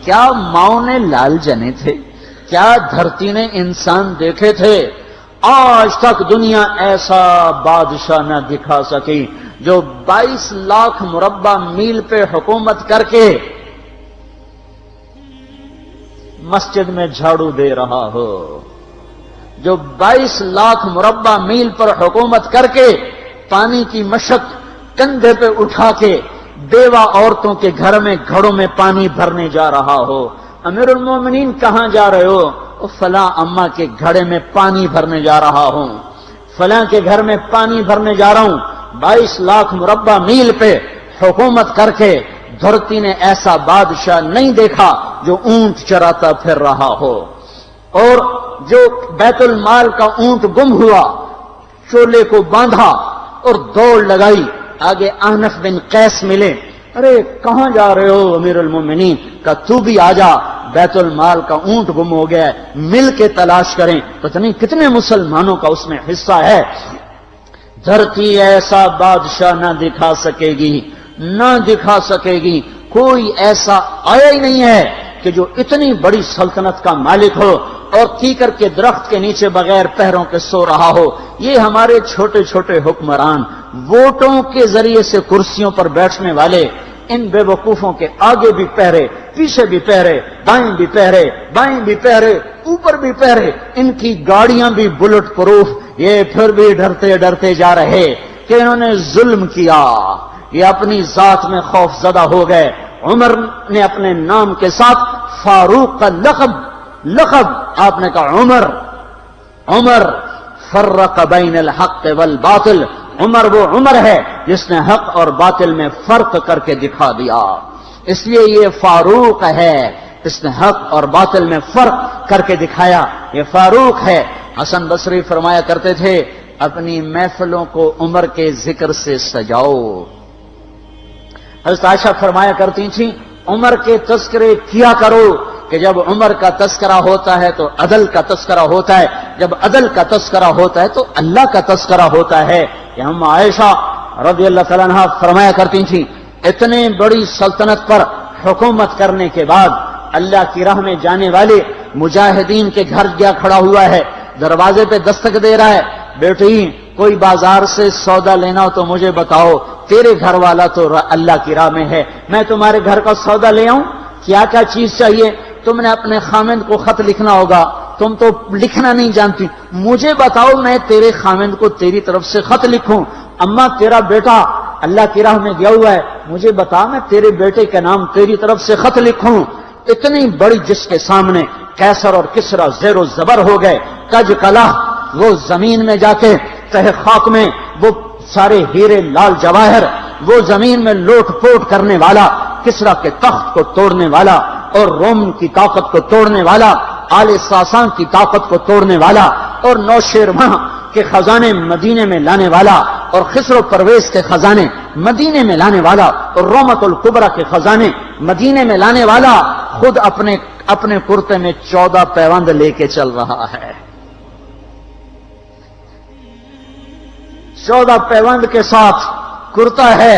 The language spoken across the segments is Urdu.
کیا ماؤں نے لال جنے تھے؟ کیا دھرتی نے انسان دیکھے تھے؟ آج تک دنیا ایسا بادشاہ نہ دکھا سکی جو 22 لاکھ مربع میل پہ حکومت کر کے مسجد میں جھاڑو دے رہا ہو، جو 22 لاکھ مربع میل پر حکومت کر کے پانی کی مشق کندھے پہ اٹھا کے بیوہ عورتوں کے گھر میں گھڑوں میں پانی بھرنے جا رہا ہو۔ امیر المومنین کہاں جا رہے ہو؟ فلاں اماں کے گھڑے میں پانی بھرنے جا رہا ہوں، فلاں کے گھر میں پانی بھرنے جا رہا ہوں۔ 22 لاکھ مربع میل پہ حکومت کر کے دھرتی نے ایسا بادشاہ نہیں دیکھا جو اونٹ چراتا پھر رہا ہو، اور جو بیت المال کا اونٹ گم ہوا چولے کو باندھا اور دوڑ لگائی، آگے احنف بن قیس ملے، ارے کہاں جا رہے ہو امیر المومنین؟ کہ تو بھی آ جا، بیت المال کا اونٹ گم ہو گیا ہے، مل کے تلاش کریں۔ پتہ نہیں کتنے مسلمانوں کا اس میں حصہ ہے۔ دھرتی ایسا بادشاہ نہ دکھا سکے گی، نہ دکھا سکے گی، کوئی ایسا آیا ہی نہیں ہے کہ جو اتنی بڑی سلطنت کا مالک ہو اور کیکر کے درخت کے نیچے بغیر پیروں کے سو رہا ہو۔ یہ ہمارے چھوٹے چھوٹے حکمران، ووٹوں کے ذریعے سے کرسیوں پر بیٹھنے والے، ان بے وقوفوں کے آگے بھی پہرے، پیچھے بھی پہرے، دائیں بھی پہرے، بائیں بھی پہرے، اوپر بھی پہرے، ان کی گاڑیاں بھی بلٹ پروف، یہ پھر بھی ڈرتے ڈرتے جا رہے کہ انہوں نے ظلم کیا، یہ اپنی ذات میں خوف زدہ ہو گئے۔ عمر نے اپنے نام کے ساتھ فاروق کا لقب آپ نے کہا عمر فرق بین الحق والباطل، عمر وہ عمر ہے جس نے حق اور باطل میں فرق کر کے دکھا دیا، اس لیے یہ فاروق ہے، اس نے حق اور باطل میں فرق کر کے دکھایا، یہ فاروق ہے۔ حسن بصری فرمایا کرتے تھے اپنی محفلوں کو عمر کے ذکر سے سجاؤ۔ حضرت عائشہ فرمایا کرتی تھیں عمر کے تذکرے کیا کرو، کہ جب عمر کا تذکرہ ہوتا ہے تو عدل کا تذکرہ ہوتا ہے، جب عدل کا تذکرہ ہوتا ہے تو اللہ کا تذکرہ ہوتا ہے۔ کہ ہم عائشہ رضی اللہ تعالیٰ عنہ فرمایا کرتی تھیں اتنے بڑی سلطنت پر حکومت کرنے کے بعد اللہ کی راہ میں جانے والے مجاہدین کے گھر گیا کھڑا ہوا ہے، دروازے پہ دستک دے رہا ہے، بیٹی کوئی بازار سے سودا لینا ہو تو مجھے بتاؤ، تیرے گھر والا تو اللہ کی راہ میں ہے، میں تمہارے گھر کا سودا لے آؤں، کیا کیا چیز چاہیے؟ تم نے اپنے خامند کو خط لکھنا ہوگا، تم تو لکھنا نہیں جانتی، مجھے بتاؤ میں تیرے خامند کو تیری طرف سے خط لکھوں۔ اما تیرا بیٹا اللہ کی راہ میں گیا ہوا ہے، مجھے بتا میں تیرے بیٹے کے نام تیری طرف سے خط لکھوں۔ اتنی بڑی جس کے سامنے قیصر اور کسرا زیر و زبر ہو گئے، کج کلا، وہ زمین میں جا کے تہ خاک میں وہ سارے ہیرے لال جواہر، وہ زمین میں لوٹ پوٹ کرنے والا، کسرا کے تخت کو توڑنے والا اور روم کی طاقت کو توڑنے والا، آل ساسان کی طاقت کو توڑنے والا اور نوشیروان کے خزانے مدینے میں لانے والا اور خسرو پرویز کے خزانے مدینے میں لانے والا اور رومت الکبرا کے خزانے مدینے میں لانے والا خود اپنے کرتے میں 14 پیوند لے کے چل رہا ہے۔ 14 پیوند کے ساتھ کرتا ہے،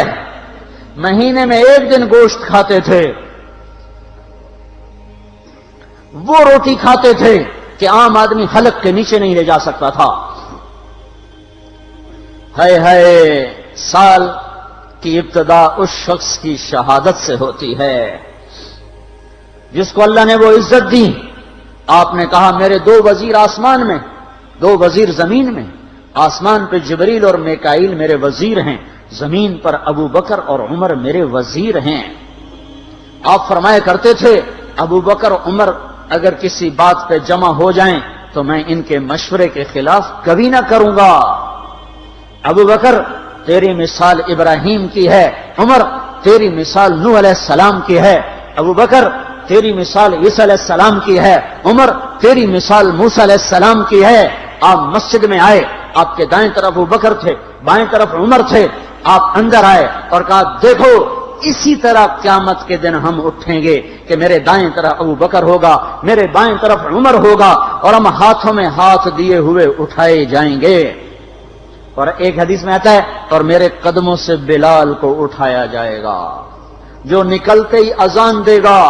مہینے میں 1 دن گوشت کھاتے تھے، وہ روٹی کھاتے تھے کہ عام آدمی حلق کے نیچے نہیں لے جا سکتا تھا۔ ہے سال کی ابتدا اس شخص کی شہادت سے ہوتی ہے جس کو اللہ نے وہ عزت دی۔ آپ نے کہا میرے 2 وزیر آسمان میں، 2 وزیر زمین میں، آسمان پہ جبریل اور میکائیل میرے وزیر ہیں، زمین پر ابو بکر اور عمر میرے وزیر ہیں۔ آپ فرمایا کرتے تھے ابو بکر عمر اگر کسی بات پہ جمع ہو جائیں تو میں ان کے مشورے کے خلاف کبھی نہ کروں گا۔ ابو بکر تیری مثال ابراہیم کی ہے، عمر تیری مثال نوح علیہ السلام کی ہے، ابو بکر تیری مثال عیسیٰ علیہ السلام کی ہے، عمر تیری مثال موسیٰ علیہ السلام کی ہے۔ آپ مسجد میں آئے، آپ کے دائیں طرف ابو بکر تھے، بائیں طرف عمر تھے، آپ اندر آئے اور کہا دیکھو اسی طرح قیامت کے دن ہم اٹھیں گے کہ میرے دائیں طرف ابو بکر ہوگا، میرے بائیں طرف عمر ہوگا اور ہم ہاتھوں میں ہاتھ دیے ہوئے اٹھائے جائیں گے۔ اور ایک حدیث میں آتا ہے اور میرے قدموں سے بلال کو اٹھایا جائے گا، جو نکلتے ہی اذان دے گا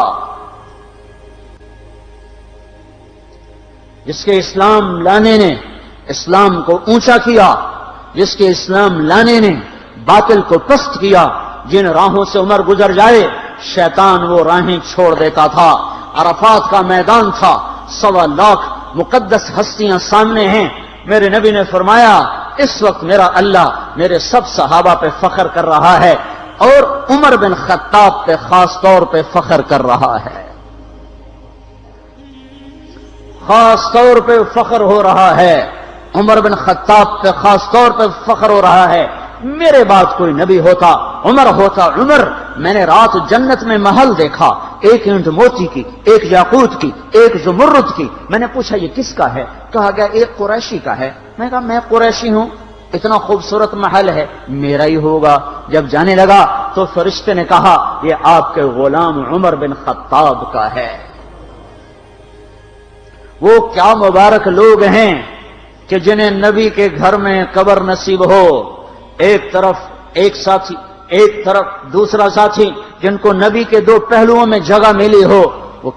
جس کے اسلام لانے نے اسلام کو اونچا کیا، جس کے اسلام لانے نے باطل کو پست کیا، جن راہوں سے عمر گزر جائے شیطان وہ راہیں چھوڑ دیتا تھا۔ عرفات کا میدان تھا، 1.25 لاکھ مقدس ہستیاں سامنے ہیں۔ میرے نبی نے فرمایا اس وقت میرا اللہ میرے سب صحابہ پہ فخر کر رہا ہے اور عمر بن خطاب پہ خاص طور پہ فخر کر رہا ہے، خاص طور پہ فخر ہو رہا ہے، عمر بن خطاب پہ خاص طور پہ فخر ہو رہا ہے۔ میرے بعد کوئی نبی ہوتا عمر ہوتا۔ عمر، میں نے رات جنت میں محل دیکھا، ایک اینٹ موتی کی، ایک یاقوت کی، ایک زمرد کی۔ میں نے پوچھا یہ کس کا ہے؟ کہا گیا ایک قریشی کا ہے۔ میں نے کہا میں قریشی ہوں، اتنا خوبصورت محل ہے، میرا ہی ہوگا۔ جب جانے لگا تو فرشتے نے کہا یہ آپ کے غلام عمر بن خطاب کا ہے۔ وہ کیا مبارک لوگ ہیں کہ جنہیں نبی کے گھر میں قبر نصیب ہو، ایک طرف ایک ساتھی، ایک طرف دوسرا ساتھی، جن کو نبی کے دو پہلوؤں میں جگہ ملی ہو۔ وہ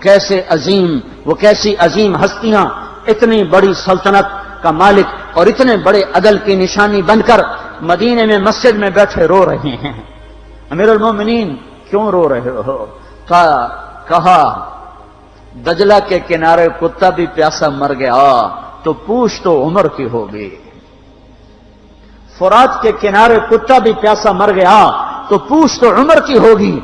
کیسی عظیم ہستیاں، اتنی بڑی سلطنت کا مالک اور اتنے بڑے عدل کی نشانی بن کر مدینے میں مسجد میں بیٹھے رو رہے ہیں۔ امیر المومنین کیوں رو رہے ہو؟ کہا دجلہ کے کنارے کتا بھی پیاسا مر گیا تو پوچھ تو عمر کی ہوگی، فرات کے کنارے کتا بھی پیاسا مر گیا تو پوچھ تو عمر کی ہوگی۔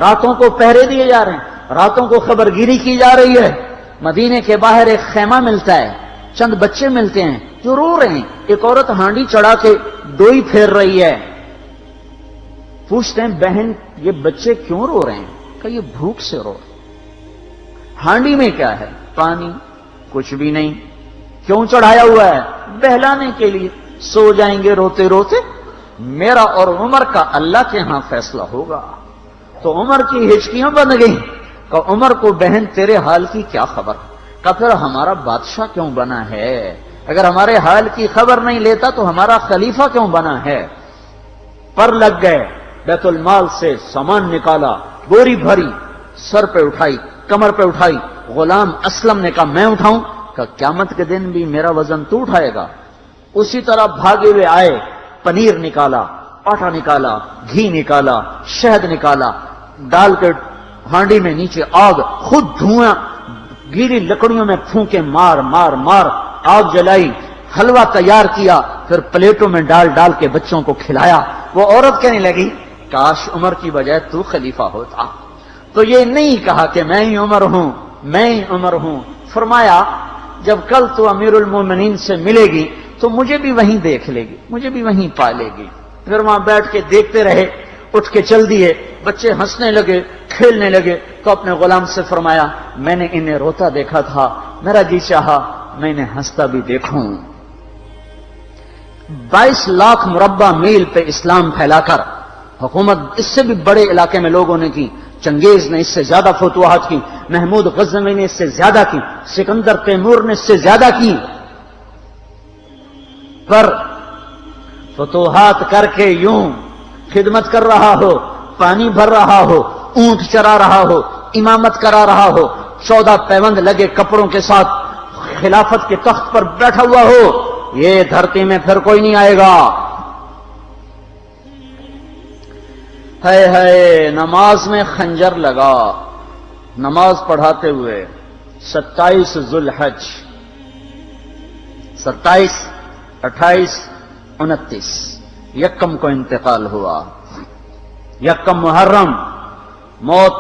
راتوں کو پہرے دیے جا رہے ہیں، راتوں کو خبرگیری کی جا رہی ہے۔ مدینے کے باہر ایک خیمہ ملتا ہے، چند بچے ملتے ہیں جو رو رہے ہیں۔ ایک عورت ہانڈی چڑھا کے ڈوئی پھیر رہی ہے۔ پوچھتے ہیں بہن یہ بچے کیوں رو رہے ہیں؟ کہ یہ بھوک سے رو رہے ہیں۔ ہانڈی میں کیا ہے؟ پانی، کچھ بھی نہیں۔ کیوں چڑھایا ہوا ہے؟ بہلانے کے لیے، سو جائیں گے روتے روتے، میرا اور عمر کا اللہ کے ہاں فیصلہ ہوگا۔ تو عمر کی ہچکیاں بن گئیں کہ عمر کو بہن تیرے حال کی کیا خبر؟ کہ پھر ہمارا بادشاہ کیوں بنا ہے؟ اگر ہمارے حال کی خبر نہیں لیتا تو ہمارا خلیفہ کیوں بنا ہے؟ پر لگ گئے، بیت المال سے سامان نکالا، بوری بھری، سر پہ اٹھائی، کمر پہ اٹھائی۔ غلام اسلم نے کہا میں اٹھاؤں؟ کہ قیامت کے دن بھی میرا وزن تو اٹھائے گا۔ اسی طرح بھاگے ہوئے آئے، پنیر نکالا، آٹا نکالا، گھی نکالا، شہد نکالا، ڈال کے ہانڈی میں نیچے آگ، خود دھواں گیلی لکڑیوں میں پھونکے مار مار مار آگ جلائی، حلوہ تیار کیا، پھر پلیٹوں میں ڈال ڈال کے بچوں کو کھلایا۔ وہ عورت کہنے لگی کاش عمر کی بجائے تو خلیفہ ہوتا۔ تو یہ نہیں کہا کہ میں ہی عمر ہوں، میں ہی عمر ہوں۔ فرمایا جب کل تو امیر المومنین سے ملے گی تو مجھے بھی وہیں دیکھ لے گی، مجھے بھی وہیں پا لے گی۔ پھر وہاں بیٹھ کے دیکھتے رہے، اٹھ کے چل دیے۔ بچے ہنسنے لگے، کھیلنے لگے تو اپنے غلام سے فرمایا میں نے انہیں روتا دیکھا تھا، میرا جی چاہا میں انہیں ہنستا بھی دیکھوں۔ 22 لاکھ مربع میل پہ اسلام پھیلا کر حکومت اس سے بھی بڑے علاقے میں لوگوں نے کی۔ چنگیز نے اس سے زیادہ فتوحات کی، محمود غزنوی نے اس سے زیادہ کی، سکندر تیمور نے اس سے زیادہ کی۔ پر فتوحات کر کے یوں خدمت کر رہا ہو، پانی بھر رہا ہو، اونٹ چرا رہا ہو، امامت کرا رہا ہو، 14 پیوند لگے کپڑوں کے ساتھ خلافت کے تخت پر بیٹھا ہوا ہو، یہ دھرتی میں پھر کوئی نہیں آئے گا۔ ہے نماز میں خنجر لگا، نماز پڑھاتے ہوئے 27 ذوالحج، 27، 28، 29 یکم کو انتقال ہوا۔ یکم محرم موت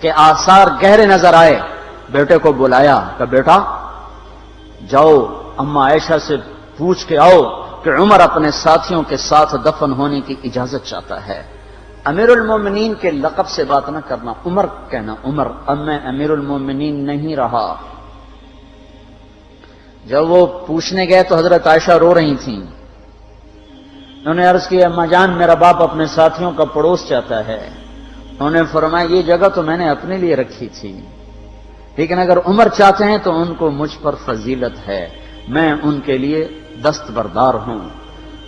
کے آثار گہرے نظر آئے۔ بیٹے کو بلایا کہ بیٹا جاؤ اما عائشہ سے پوچھ کے آؤ کہ عمر اپنے ساتھیوں کے ساتھ دفن ہونے کی اجازت چاہتا ہے۔ امیر المومنین کے لقب سے بات نہ کرنا، عمر کہنا، عمر اب میں امیر المومنین نہیں رہا۔ جب وہ پوچھنے گئے تو حضرت عائشہ رو رہی تھیں۔ انہوں نے عرض کیا اما جان میرا باپ اپنے ساتھیوں کا پڑوس چاہتا ہے۔ انہوں نے فرمایا یہ جگہ تو میں نے اپنے لیے رکھی تھی، لیکن اگر عمر چاہتے ہیں تو ان کو مجھ پر فضیلت ہے، میں ان کے لیے دستبردار ہوں۔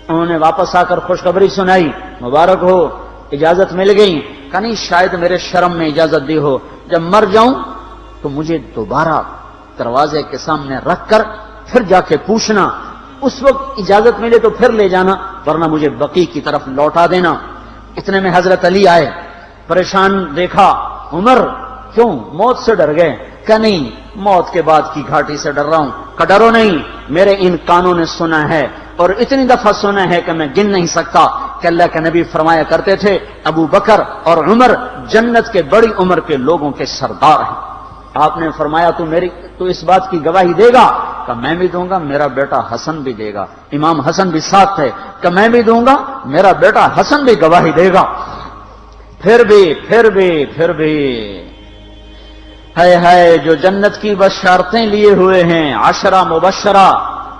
انہوں نے واپس آ کر خوشخبری سنائی، مبارک ہو اجازت مل گئی۔ کہ نہیں شاید میرے شرم میں اجازت دی ہو، جب مر جاؤں تو مجھے دوبارہ دروازے کے سامنے رکھ کر پھر جا کے پوچھنا، اس وقت اجازت ملے تو پھر لے جانا، ورنہ مجھے بقیع کی طرف لوٹا دینا۔ اتنے میں حضرت علی آئے، پریشان دیکھا، عمر کیوں موت سے ڈر گئے؟ کہ نہیں، موت کے بعد کی گھاٹی سے ڈر رہا ہوں۔ کہ ڈرو نہیں، میرے ان کانوں نے سنا ہے اور اتنی دفعہ سنا ہے کہ میں گن نہیں سکتا کہ اللہ کے نبی فرمایا کرتے تھے ابو بکر اور عمر جنت کے بڑی عمر کے لوگوں کے سردار ہیں۔ آپ نے فرمایا تو اس بات کی گواہی دے گا؟ کہ میں بھی دوں گا، میرا بیٹا حسن بھی دے گا۔ امام حسن بھی ساتھ تھے۔ کہ میں بھی دوں گا، میرا بیٹا حسن بھی گواہی دے گا۔ پھر بھی ہے جو جنت کی بشارتیں لیے ہوئے ہیں، 10 مبشرہ،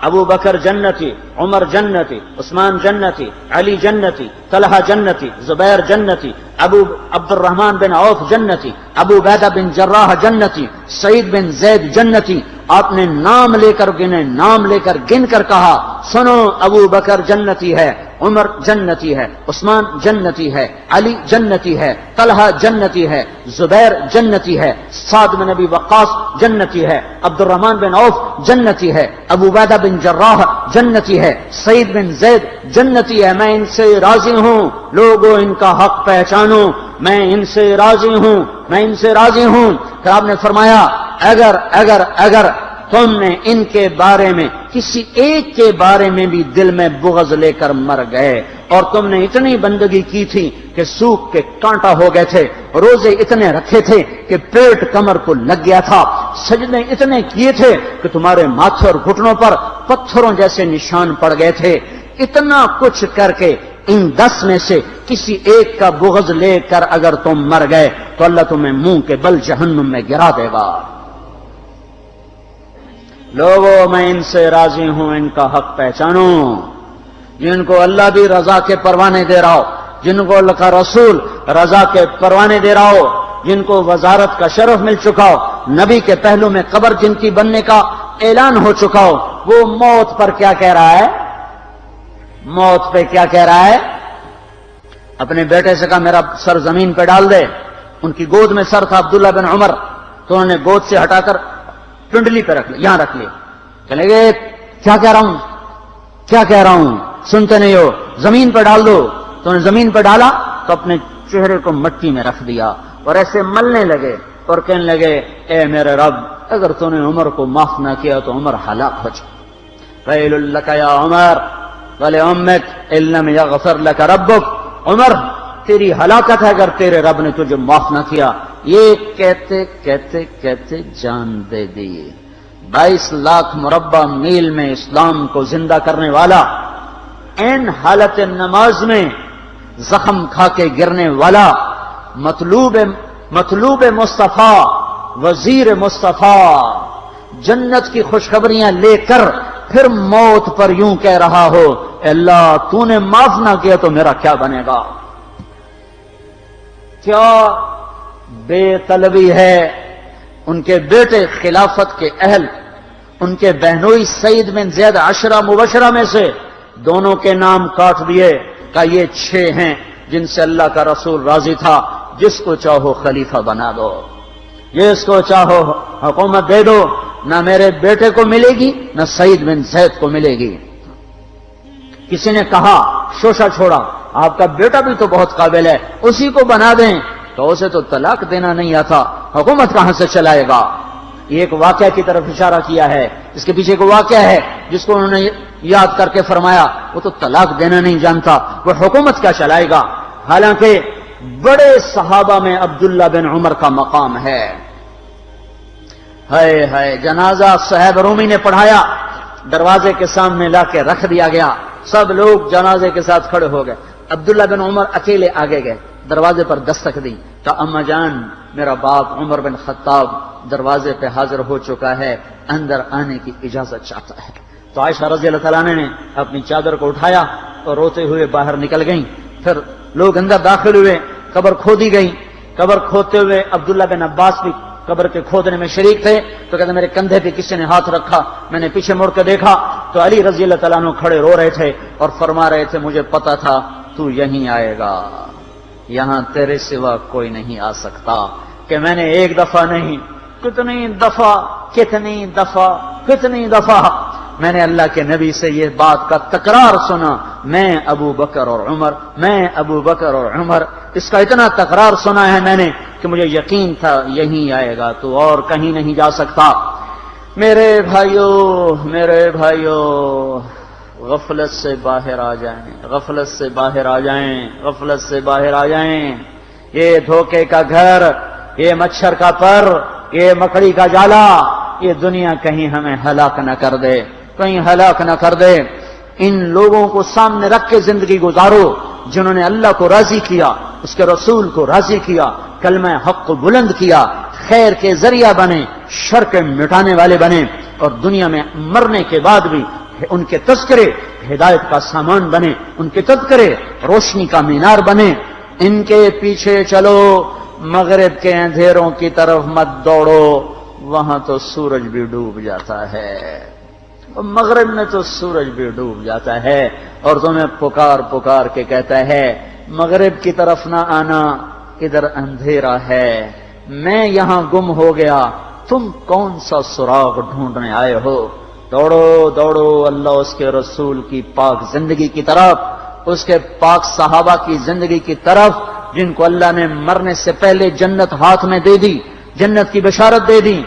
ابو بکر جنتی، عمر جنتی، عثمان جنتی، علی جنتی، طلحہ جنتی، زبیر جنتی، ابو عبد الرحمن بن عوف جنتی، ابو عبیدہ بن جراح جنتی، سعید بن زید جنتی۔ آپ نے نام لے کر گنے، نام لے کر گن کر کہا، سنو ابو بکر جنتی ہے، عمر جنتی ہے، عثمان جنتی ہے، علی جنتی ہے، طلحہ جنتی ہے، زبیر جنتی ہے، سعد بن ابی وقاص جنتی ہے، عبد الرحمن بن عوف جنتی ہے، ابو عبیدہ بن جراح جنتی ہے، سعید بن زید جنتی ہے۔ میں ان سے راضی ہوں، لوگوں ان کا حق پہچانو، میں ان سے راضی ہوں، میں ان سے راضی ہوں۔ پھر آپ نے فرمایا اگر تم نے ان کے بارے میں کسی ایک کے بارے میں بھی دل میں بغض لے کر مر گئے، اور تم نے اتنی بندگی کی تھی کہ سوکھ کے کانٹا ہو گئے تھے، روزے اتنے رکھے تھے کہ پیٹ کمر کو لگ گیا تھا، سجدے اتنے کیے تھے کہ تمہارے ماتھے اور گھٹنوں پر پتھروں جیسے نشان پڑ گئے تھے، اتنا کچھ کر کے ان 10 میں سے کسی ایک کا بغض لے کر اگر تم مر گئے تو اللہ تمہیں منہ کے بل جہنم میں گرا دے گا۔ لوگوں میں ان سے راضی ہوں، ان کا حق پہچانو، جن کو اللہ بھی رضا کے پروانے دے رہا ہو، جن کو اللہ کا رسول رضا کے پروانے دے رہا ہو، جن کو وزارت کا شرف مل چکا ہو، نبی کے پہلو میں قبر جن کی بننے کا اعلان ہو چکا ہو، وہ موت پر کیا کہہ رہا ہے؟ موت پہ کیا کہہ رہا ہے؟ اپنے بیٹے سے کہا میرا سر زمین پہ ڈال دے۔ ان کی گود میں سر تھا عبداللہ بن عمر، تو انہوں نے گود سے ہٹا کر پنڈلی پہ رکھ لیا، یہاں رکھ لیا۔ چلے گئے، کیا کہہ رہا ہوں سنتے نہیں ہو، زمین پہ ڈال دو۔ تو انہوں نے زمین پہ ڈالا تو اپنے چہرے کو مٹی میں رکھ دیا اور ایسے ملنے لگے اور کہنے لگے، اے میرے رب، اگر تو نے عمر کو معاف نہ کیا تو عمر ہلاک ہو جائے۔ ویل لک یا عمر ولامک ان لم یغفر لک ربک، عمر تیری ہلاکت ہے اگر تیرے رب نے تجھے معاف نہ کیا۔ یہ کہتے کہتے کہتے جان دے دی۔ 22 لاکھ مربع میل میں اسلام کو زندہ کرنے والا، این حالت نماز میں زخم کھا کے گرنے والا، مطلوب مصطفیٰ، وزیر مصطفیٰ، جنت کی خوشخبریاں لے کر پھر موت پر یوں کہہ رہا ہو، اللہ تو نے معاف نہ کیا تو میرا کیا بنے گا؟ کیا بے طلبی ہے۔ ان کے بیٹے خلافت کے اہل، ان کے بہنوئی سعید بن زید 10 مبشرہ میں سے دونوں کے نام کاٹ دیے کہ یہ 6 ہیں جن سے اللہ کا رسول راضی تھا، جس کو چاہو خلیفہ بنا دو، جس کو چاہو حکومت دے دو، نہ میرے بیٹے کو ملے گی نہ سعید بن زید کو ملے گی۔ کسی نے کہا شوشہ چھوڑا، آپ کا بیٹا بھی تو بہت قابل ہے، اسی کو بنا دیں۔ تو اسے تو طلاق دینا نہیں آتا، حکومت کہاں سے چلائے گا؟ یہ ایک واقعہ کی طرف اشارہ کیا ہے، اس کے پیچھے ایک واقعہ ہے جس کو انہوں نے یاد کر کے فرمایا، وہ تو طلاق دینا نہیں جانتا، وہ حکومت کیا چلائے گا؟ حالانکہ بڑے صحابہ میں عبداللہ بن عمر کا مقام ہے۔ ہے جنازہ صہیب رومی نے پڑھایا، دروازے کے سامنے لا کے رکھ دیا گیا، سب لوگ جنازے کے ساتھ کھڑے ہو گئے، عبداللہ بن عمر اکیلے آگے گئے، دروازے پر دستک دی کہ اما جان، میرا باپ عمر بن خطاب دروازے پہ حاضر ہو چکا ہے، اندر آنے کی اجازت چاہتا ہے۔ تو عائشہ رضی اللہ تعالیٰ نے اپنی چادر کو اٹھایا اور روتے ہوئے باہر نکل گئیں۔ پھر لوگ اندر داخل ہوئے، قبر کھودی گئی، قبر کھودتے ہوئے عبداللہ بن عباس بھی قبر کے کھودنے میں شریک تھے۔ تو کہتے میرے کندھے پہ کسی نے ہاتھ رکھا، میں نے پیچھے مڑ کے دیکھا تو علی رضی اللہ تعالیٰ عنہ کھڑے رو رہے تھے اور فرما رہے تھے، مجھے پتا تھا تو یہیں آئے گا، یہاں تیرے سوا کوئی نہیں آ سکتا، کہ میں نے ایک دفعہ نہیں کتنی دفعہ میں نے اللہ کے نبی سے یہ بات کا تکرار سنا، میں ابو بکر اور عمر، اس کا اتنا تکرار سنا ہے میں نے کہ مجھے یقین تھا یہیں آئے گا، تو اور کہیں نہیں جا سکتا۔ میرے بھائیو غفلت سے باہر آ جائیں، یہ دھوکے کا گھر، یہ مچھر کا پر، یہ مکڑی کا جالا، یہ دنیا کہیں ہمیں ہلاک نہ کر دے۔ ان لوگوں کو سامنے رکھ کے زندگی گزارو جنہوں نے اللہ کو راضی کیا، اس کے رسول کو راضی کیا، کلمہ حق کو بلند کیا، خیر کے ذریعہ بنے، شر کے مٹانے والے بنے، اور دنیا میں مرنے کے بعد بھی ان کے تذکرے ہدایت کا سامان بنے، ان کے تذکرے روشنی کا مینار بنے۔ ان کے پیچھے چلو، مغرب کے اندھیروں کی طرف مت دوڑو، وہاں تو سورج بھی ڈوب جاتا ہے، مغرب میں تو سورج بھی ڈوب جاتا ہے، اور تمہیں پکار کے کہتا ہے مغرب کی طرف نہ آنا، ادھر اندھیرا ہے، میں یہاں گم ہو گیا، تم کون سا سراغ ڈھونڈنے آئے ہو؟ دوڑو اللہ اس کے رسول کی پاک زندگی کی طرف، اس کے پاک صحابہ کی زندگی کی طرف، جن کو اللہ نے مرنے سے پہلے جنت ہاتھ میں دے دی، جنت کی بشارت دے دی۔